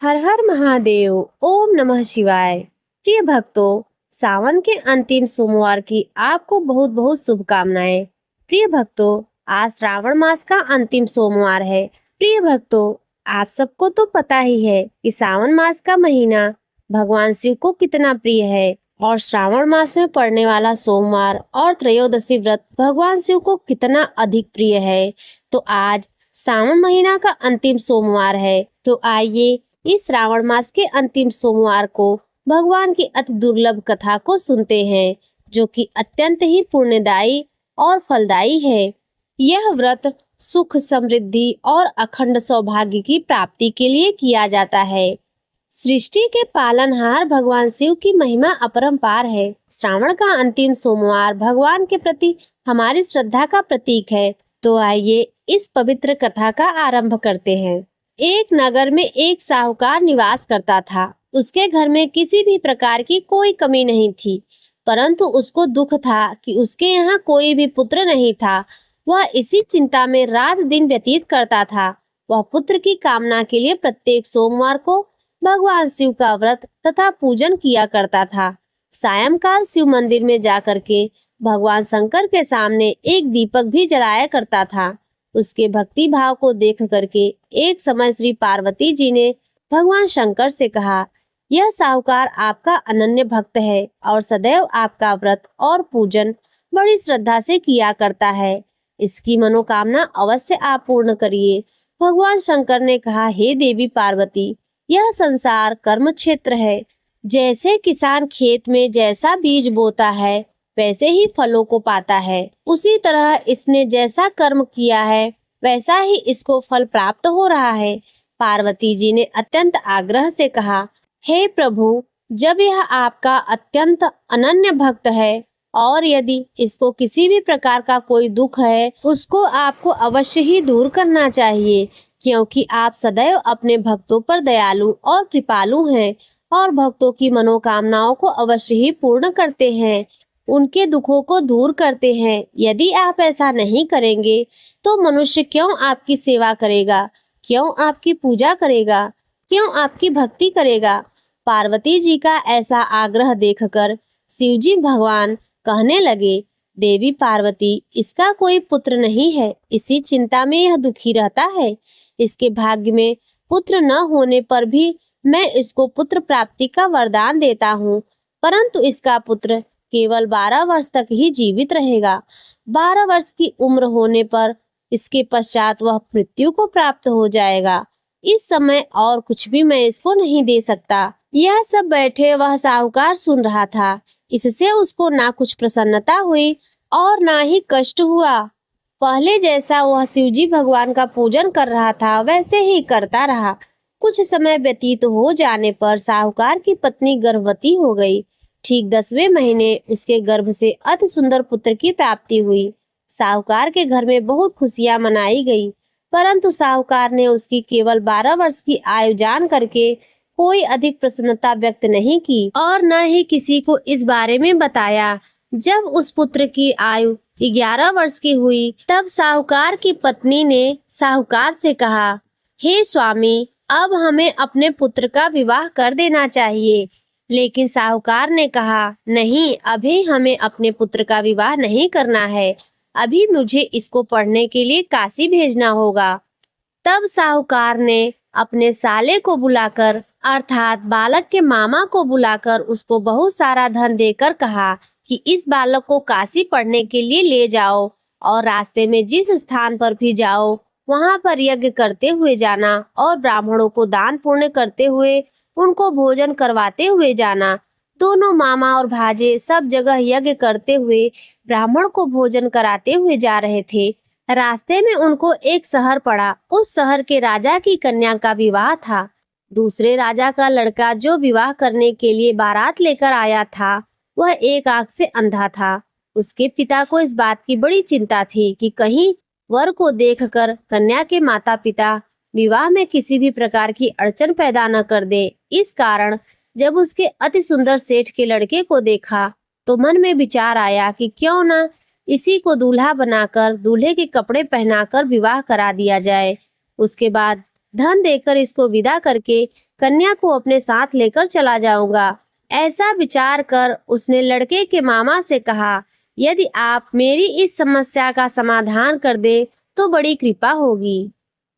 हर हर महादेव। ओम नमः शिवाय। प्रिय भक्तों, सावन के अंतिम सोमवार की आपको बहुत बहुत शुभकामनाएं। प्रिय भक्तों, आज श्रावण मास का अंतिम सोमवार है। प्रिय भक्तों, आप सबको तो पता ही है कि सावन मास का महीना भगवान शिव को कितना प्रिय है और श्रावण मास में पड़ने वाला सोमवार और त्रयोदशी व्रत भगवान शिव को कितना अधिक प्रिय है। तो आज सावन महीना का अंतिम सोमवार है, तो आइए इस श्रावण मास के अंतिम सोमवार को भगवान की अति दुर्लभ कथा को सुनते हैं, जो कि अत्यंत ही पुण्यदायी और फलदायी है। यह व्रत सुख, समृद्धि और अखंड सौभाग्य की प्राप्ति के लिए किया जाता है। सृष्टि के पालनहार भगवान शिव की महिमा अपरंपार है। श्रावण का अंतिम सोमवार भगवान के प्रति हमारी श्रद्धा का प्रतीक है। तो आइए इस पवित्र कथा का आरंभ करते हैं। एक नगर में एक साहूकार निवास करता था। उसके घर में किसी भी प्रकार की कोई कमी नहीं थी, परंतु उसको दुख था कि उसके यहाँ कोई भी पुत्र नहीं था। वह इसी चिंता में रात दिन व्यतीत करता था। वह पुत्र की कामना के लिए प्रत्येक सोमवार को भगवान शिव का व्रत तथा पूजन किया करता था। सायंकाल शिव मंदिर में जाकर के भगवान शंकर के सामने एक दीपक भी जलाया करता था। उसके भक्ति भाव को देख करके एक समय श्री पार्वती जी ने भगवान शंकर से कहा, यह साहूकार आपका अनन्य भक्त है और सदैव आपका व्रत और पूजन बड़ी श्रद्धा से किया करता है। इसकी मनोकामना अवश्य आप पूर्ण करिए। भगवान शंकर ने कहा, हे देवी पार्वती, यह संसार कर्म क्षेत्र है। जैसे किसान खेत में जैसा बीज बोता है वैसे ही फलों को पाता है, उसी तरह इसने जैसा कर्म किया है वैसा ही इसको फल प्राप्त हो रहा है। पार्वती जी ने अत्यंत आग्रह से कहा, हे प्रभु, जब यह आपका अत्यंत अनन्य भक्त है और यदि इसको किसी भी प्रकार का कोई दुख है, उसको आपको अवश्य ही दूर करना चाहिए, क्योंकि आप सदैव अपने भक्तों पर दयालु और कृपालु हैं और भक्तों की मनोकामनाओं को अवश्य ही पूर्ण करते हैं, उनके दुखों को दूर करते हैं। यदि आप ऐसा नहीं करेंगे तो मनुष्य क्यों आपकी सेवा करेगा, क्यों आपकी पूजा करेगा, क्यों आपकी भक्ति करेगा। पार्वती जी का ऐसा आग्रह देखकर शिवजी भगवान कहने लगे, देवी पार्वती, इसका कोई पुत्र नहीं है, इसी चिंता में यह दुखी रहता है। इसके भाग्य में पुत्र न होने पर भी मैं इसको पुत्र प्राप्ति का वरदान देता हूँ, परंतु इसका पुत्र केवल 12 वर्ष तक ही जीवित रहेगा। 12 वर्ष की उम्र होने पर इसके पश्चात वह मृत्यु को प्राप्त हो जाएगा। इस समय और कुछ भी मैं इसको नहीं दे सकता। यह सब बैठे वह साहूकार सुन रहा था। इससे उसको ना कुछ प्रसन्नता हुई और ना ही कष्ट हुआ। पहले जैसा वह शिवजी भगवान का पूजन कर रहा था वैसे ही करता रहा। कुछ समय व्यतीत हो जाने पर साहूकार की पत्नी गर्भवती हो गई। ठीक 10वें महीने उसके गर्भ से अति सुंदर पुत्र की प्राप्ति हुई। साहूकार के घर में बहुत खुशियां मनाई गई, परंतु साहूकार ने उसकी केवल 12 वर्ष की आयु जान करके कोई अधिक प्रसन्नता व्यक्त नहीं की और न ही किसी को इस बारे में बताया। जब उस पुत्र की आयु 11 वर्ष की हुई, तब साहूकार की पत्नी ने साहूकार से कहा, हे स्वामी, अब हमें अपने पुत्र का विवाह कर देना चाहिए। लेकिन साहूकार ने कहा, नहीं, अभी हमें अपने पुत्र का विवाह नहीं करना है, अभी मुझे इसको पढ़ने के लिए काशी भेजना होगा। तब साहूकार ने अपने साले को बुलाकर, अर्थात बालक के मामा को बुलाकर उसको बहुत सारा धन देकर कहा कि इस बालक को काशी पढ़ने के लिए ले जाओ और रास्ते में जिस स्थान पर भी जाओ वहां पर यज्ञ करते हुए जाना और ब्राह्मणों को दान पुण्य करते हुए उनको भोजन करवाते हुए जाना। दोनों मामा और भाजे सब जगह यज्ञ करते हुए ब्राह्मण को भोजन कराते हुए जा रहे थे। रास्ते में उनको एक शहर पड़ा। उस शहर के राजा की कन्या का विवाह था। दूसरे राजा का लड़का जो विवाह करने के लिए बारात लेकर आया था, वह एक आंख से अंधा था। उसके पिता को इस बात की बड़ी चिंता थी कि कहीं वर को देखकर कन्या के माता पिता विवाह में किसी भी प्रकार की अड़चन पैदा न कर दे। इस कारण जब उसके अति सुंदर सेठ के लड़के को देखा तो मन में विचार आया कि क्यों न इसी को दूल्हा बनाकर दूल्हे के कपड़े पहनाकर विवाह करा दिया जाए। उसके बाद धन देकर इसको विदा करके कन्या को अपने साथ लेकर चला जाऊंगा। ऐसा विचार कर उसने लड़के के मामा से कहा, यदि आप मेरी इस समस्या का समाधान कर दे तो बड़ी कृपा होगी।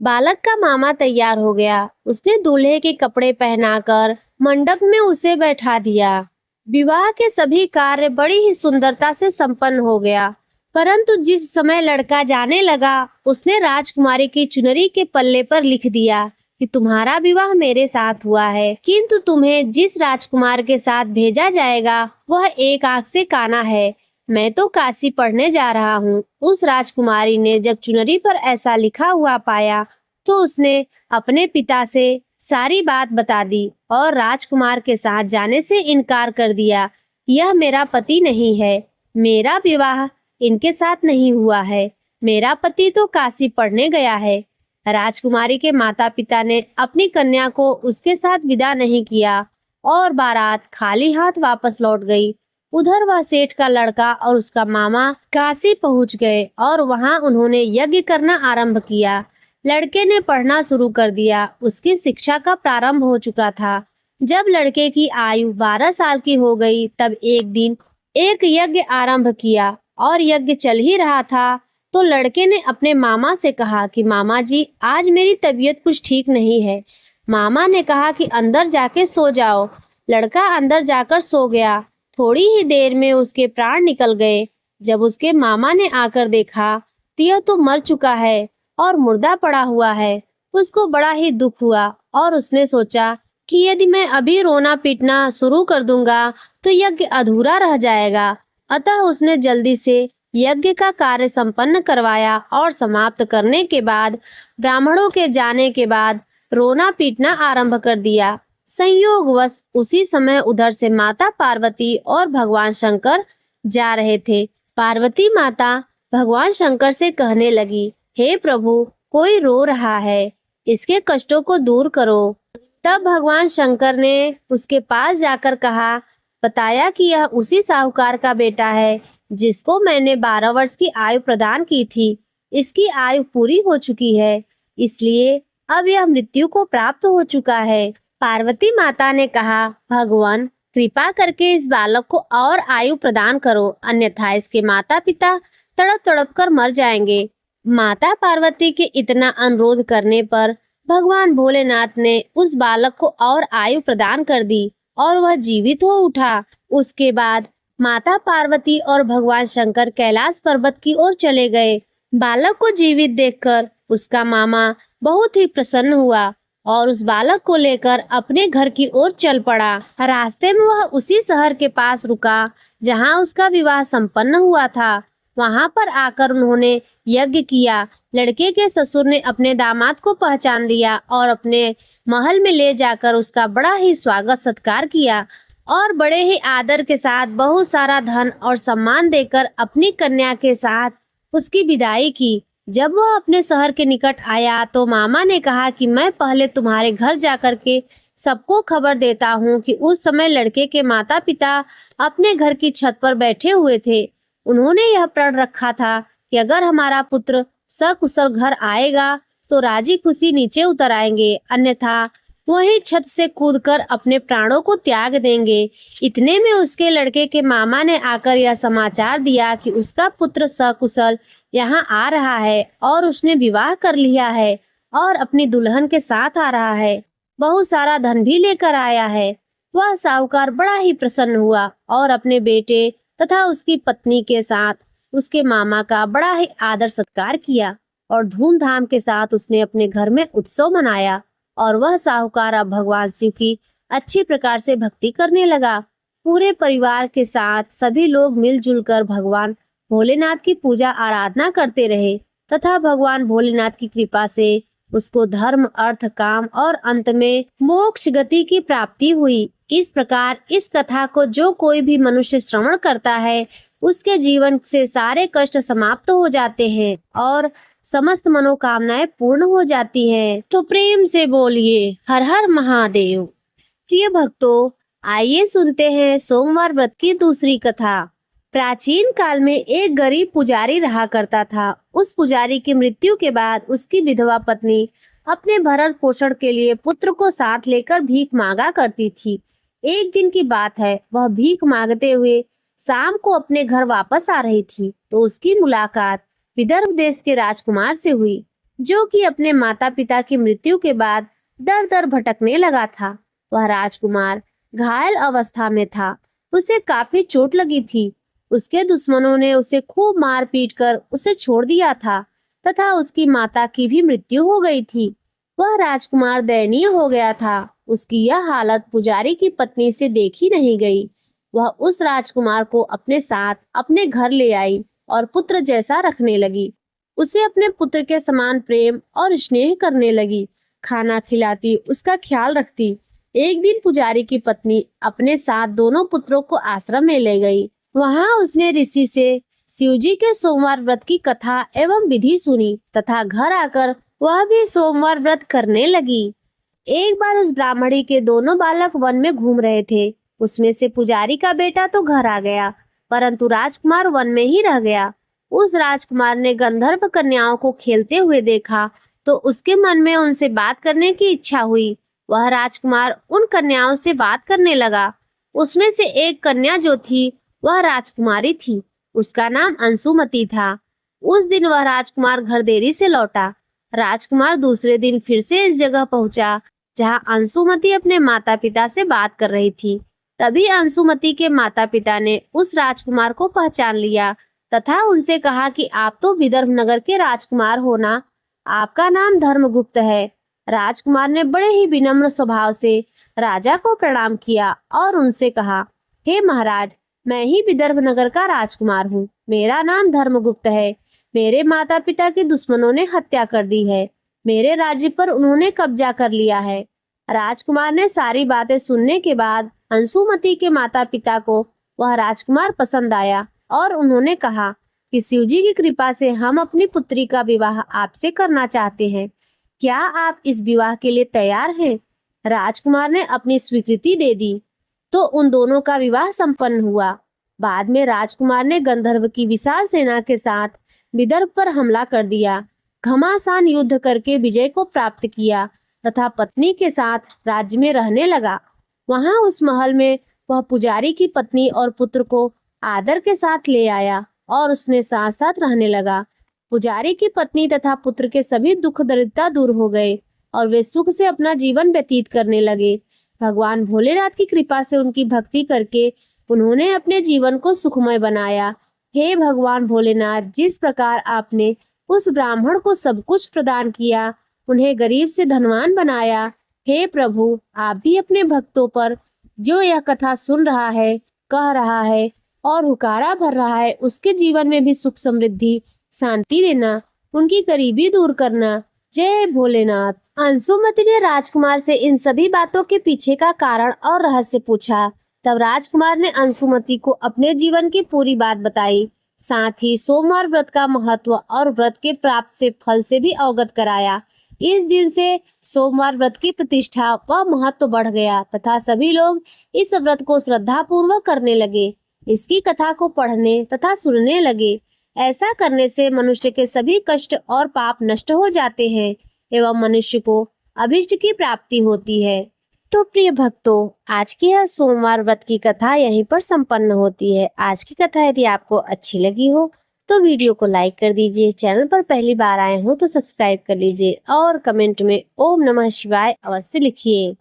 बालक का मामा तैयार हो गया। उसने दूल्हे के कपड़े पहनाकर मंडप में उसे बैठा दिया। विवाह के सभी कार्य बड़ी ही सुंदरता से संपन्न हो गया। परंतु जिस समय लड़का जाने लगा, उसने राजकुमारी की चुनरी के पल्ले पर लिख दिया कि तुम्हारा विवाह मेरे साथ हुआ है, किंतु तुम्हें जिस राजकुमार के साथ भेजा जाएगा वह एक आंख से काना है। मैं तो काशी पढ़ने जा रहा हूँ। उस राजकुमारी ने जब चुनरी पर ऐसा लिखा हुआ पाया तो उसने अपने पिता से सारी बात बता दी और राजकुमार के साथ जाने से इनकार कर दिया। यह मेरा पति नहीं है, मेरा विवाह इनके साथ नहीं हुआ है। मेरा पति तो काशी पढ़ने गया है। राजकुमारी के माता पिता ने अपनी कन्या को उसके साथ विदा नहीं किया और बारात खाली हाथ वापस लौट गई। उधर वह सेठ का लड़का और उसका मामा काशी पहुंच गए और वहां उन्होंने यज्ञ करना आरंभ किया। लड़के ने पढ़ना शुरू कर दिया। उसकी शिक्षा का प्रारंभ हो चुका था। जब लड़के की आयु 12 साल की हो गई, तब एक दिन एक यज्ञ आरंभ किया और यज्ञ चल ही रहा था तो लड़के ने अपने मामा से कहा कि मामा जी, आज मेरी तबीयत कुछ ठीक नहीं है। मामा ने कहा कि अंदर जाके सो जाओ। लड़का अंदर जाकर सो गया। थोड़ी ही देर में उसके प्राण निकल गए। जब उसके मामा ने आकर देखा तो यह तो मर चुका है और मुर्दा पड़ा हुआ है। उसको बड़ा ही दुख हुआ और उसने सोचा कि यदि मैं अभी रोना पीटना शुरू कर दूंगा तो यज्ञ अधूरा रह जाएगा। अतः उसने जल्दी से यज्ञ का कार्य संपन्न करवाया और समाप्त करने के बाद ब्राह्मणों के जाने के बाद रोना पीटना आरंभ कर दिया। संयोगवश उसी समय उधर से माता पार्वती और भगवान शंकर जा रहे थे। पार्वती माता भगवान शंकर से कहने लगी, हे प्रभु, कोई रो रहा है, इसके कष्टों को दूर करो। तब भगवान शंकर ने उसके पास जाकर कहा, बताया कि यह उसी साहूकार का बेटा है जिसको मैंने 12 वर्ष की आयु प्रदान की थी। इसकी आयु पूरी हो चुकी है, इसलिए अब यह मृत्यु को प्राप्त हो चुका है। पार्वती माता ने कहा, भगवान कृपा करके इस बालक को और आयु प्रदान करो, अन्यथा इसके माता पिता तड़प तड़प कर मर जाएंगे। माता पार्वती के इतना अनुरोध करने पर भगवान भोलेनाथ ने उस बालक को और आयु प्रदान कर दी और वह जीवित हो उठा। उसके बाद माता पार्वती और भगवान शंकर कैलाश पर्वत की ओर चले गए। बालक को जीवित देखकर उसका मामा बहुत ही प्रसन्न हुआ और उस बालक को लेकर अपने घर की ओर चल पड़ा। रास्ते में वह उसी शहर के पास रुका जहां उसका विवाह संपन्न हुआ था। वहां पर आकर उन्होंने यज्ञ किया। लड़के के ससुर ने अपने दामाद को पहचान लिया और अपने महल में ले जाकर उसका बड़ा ही स्वागत सत्कार किया और बड़े ही आदर के साथ बहुत सारा धन और सम्मान देकर अपनी कन्या के साथ उसकी विदाई की। जब वह अपने शहर के निकट आया तो मामा ने कहा कि मैं पहले तुम्हारे घर जाकर के सबको खबर देता हूँ कि उस समय लड़के के माता पिता अपने घर की छत पर बैठे हुए थे। उन्होंने यह प्रण रखा था कि अगर हमारा पुत्र सकुशल घर आएगा तो राजी खुशी नीचे उतर आएंगे, अन्यथा वही छत से कूदकर अपने प्राणों को त्याग देंगे। इतने में उसके लड़के के मामा ने आकर यह समाचार दिया कि उसका पुत्र सकुशल यहाँ आ रहा है और उसने विवाह कर लिया है और अपनी दुल्हन के साथ आ रहा है, बहुत सारा धन भी लेकर आया है। वह साहूकार बड़ा ही प्रसन्न हुआ और अपने बेटे तथा उसकी पत्नी के साथ उसके मामा का बड़ा ही आदर सत्कार किया और धूमधाम के साथ उसने अपने घर में उत्सव मनाया और वह साहूकार अब भगवान शिव की अच्छी प्रकार से भक्ति करने लगा। पूरे परिवार के साथ सभी लोग मिलजुल कर भगवान भोलेनाथ की पूजा आराधना करते रहे तथा भगवान भोलेनाथ की कृपा से उसको धर्म, अर्थ, काम और अंत में मोक्ष गति की प्राप्ति हुई। इस प्रकार इस कथा को जो कोई भी मनुष्य श्रवण करता है उसके जीवन से सारे कष्ट समाप्त हो जाते हैं और समस्त मनोकामनाएं पूर्ण हो जाती हैं। तो प्रेम से बोलिए हर हर महादेव। प्रिय भक्तों, आइए सुनते हैं सोमवार व्रत की दूसरी कथा। प्राचीन काल में एक गरीब पुजारी रहा करता था। उस पुजारी की मृत्यु के बाद उसकी विधवा पत्नी अपने भरण पोषण के लिए पुत्र को साथ लेकर भीख मांगा करती थी। एक दिन की बात है, वह भीख मांगते हुए शाम को अपने घर वापस आ रही थी तो उसकी मुलाकात विदर्भ देश के राजकुमार से हुई, जो कि अपने माता पिता की मृत्यु के बाद दर दर भटकने लगा था। वह राजकुमार घायल अवस्था में था, उसे काफी चोट लगी थी। उसके दुश्मनों ने उसे खूब मार पीट कर उसे छोड़ दिया था तथा उसकी माता की भी मृत्यु हो गई थी। वह राजकुमार दयनीय हो गया था। उसकी यह हालत पुजारी की पत्नी से देखी नहीं गई। वह उस राजकुमार को अपने साथ अपने घर ले आई और पुत्र जैसा रखने लगी। उसे अपने पुत्र के समान प्रेम और स्नेह करने लगी, खाना खिलाती, उसका ख्याल रखती। एक दिन पुजारी की पत्नी अपने साथ दोनों पुत्रों को आश्रम में ले गई। वहां उसने ऋषि से शिवजी के सोमवार व्रत की कथा एवं विधि सुनी तथा घर आकर वह भी सोमवार व्रत करने लगी। एक बार उस ब्राह्मणी के दोनों बालक वन में घूम रहे थे। उसमें से पुजारी का बेटा तो घर आ गया, परंतु राजकुमार वन में ही रह गया। उस राजकुमार ने गंधर्व कन्याओं को खेलते हुए देखा तो उसके मन में उनसे बात करने की इच्छा हुई। वह राजकुमार उन कन्याओं से बात करने लगा। उसमें से एक कन्या जो थी वह राजकुमारी थी। उसका नाम अंशुमति था। उस दिन वह राजकुमार घर देरी से लौटा। राजकुमार दूसरे दिन फिर से इस जगह पहुंचा जहां अंशुमति अपने माता पिता से बात कर रही थी। तभी अंशुमति के माता पिता ने उस राजकुमार को पहचान लिया तथा उनसे कहा कि आप तो विदर्भ नगर के राजकुमार हो ना, आपका नाम धर्मगुप्त है। राजकुमार ने बड़े ही विनम्र स्वभाव से राजा को प्रणाम किया और उनसे कहा, हे महाराज, मैं ही विदर्भ नगर का राजकुमार हूँ। मेरा नाम धर्मगुप्त है। मेरे माता पिता के दुश्मनों ने हत्या कर दी है। मेरे राज्य पर उन्होंने कब्जा कर लिया है। राजकुमार ने सारी बातें सुनने के बाद अंशुमति के माता पिता को वह राजकुमार पसंद आया और उन्होंने कहा कि शिवजी की कृपा से हम अपनी पुत्री का विवाह आपसे करना चाहते हैं। क्या आप इस विवाह के लिए तैयार हैं? राजकुमार ने अपनी स्वीकृति दे दी तो उन दोनों का विवाह संपन्न हुआ। बाद में राजकुमार ने गंधर्व की विशाल सेना के साथ विदर्भ पर हमला कर दिया, घमासान युद्ध करके विजय को प्राप्त किया तथा पत्नी के साथ राज्य में रहने लगा। वहां उस महल में वह पुजारी की पत्नी और पुत्र को आदर के साथ ले आया और उसने साथ साथ रहने लगा। पुजारी की पत्नी तथा पुत्र के सभी दुख दरिद्रता दूर हो गए और वे सुख से अपना जीवन व्यतीत करने लगे। भगवान भोलेनाथ की कृपा से उनकी भक्ति करके उन्होंने अपने जीवन को सुखमय बनाया। हे भगवान भोलेनाथ, जिस प्रकार आपने उस ब्राह्मण को सब कुछ प्रदान किया, उन्हें गरीब से धनवान बनाया, हे प्रभु, आप भी अपने भक्तों पर जो यह कथा सुन रहा है, कह रहा है और हुकारा भर रहा है, उसके जीवन में भी सुख समृद्धि शांति देना, उनकी गरीबी दूर करना। जय भोलेनाथ। अंशुमति ने राजकुमार से इन सभी बातों के पीछे का कारण और रहस्य पूछा। तब राजकुमार ने अंशुमति को अपने जीवन की पूरी बात बताई, साथ ही सोमवार व्रत का महत्व और व्रत के प्राप्त से फल से भी अवगत कराया। इस दिन से सोमवार व्रत की प्रतिष्ठा व महत्व बढ़ गया तथा सभी लोग इस व्रत को श्रद्धा पूर्वक करने लगे, इसकी कथा को पढ़ने तथा सुनने लगे। ऐसा करने से मनुष्य के सभी कष्ट और पाप नष्ट हो जाते हैं एवं मनुष्य को अभिष्ट की प्राप्ति होती है। तो प्रिय भक्तों, आज की यह सोमवार व्रत की कथा यहीं पर संपन्न होती है। आज की कथा यदि आपको अच्छी लगी हो तो वीडियो को लाइक कर दीजिए। चैनल पर पहली बार आए हो तो सब्सक्राइब कर लीजिए और कमेंट में ओम नमः शिवाय अवश्य लिखिए।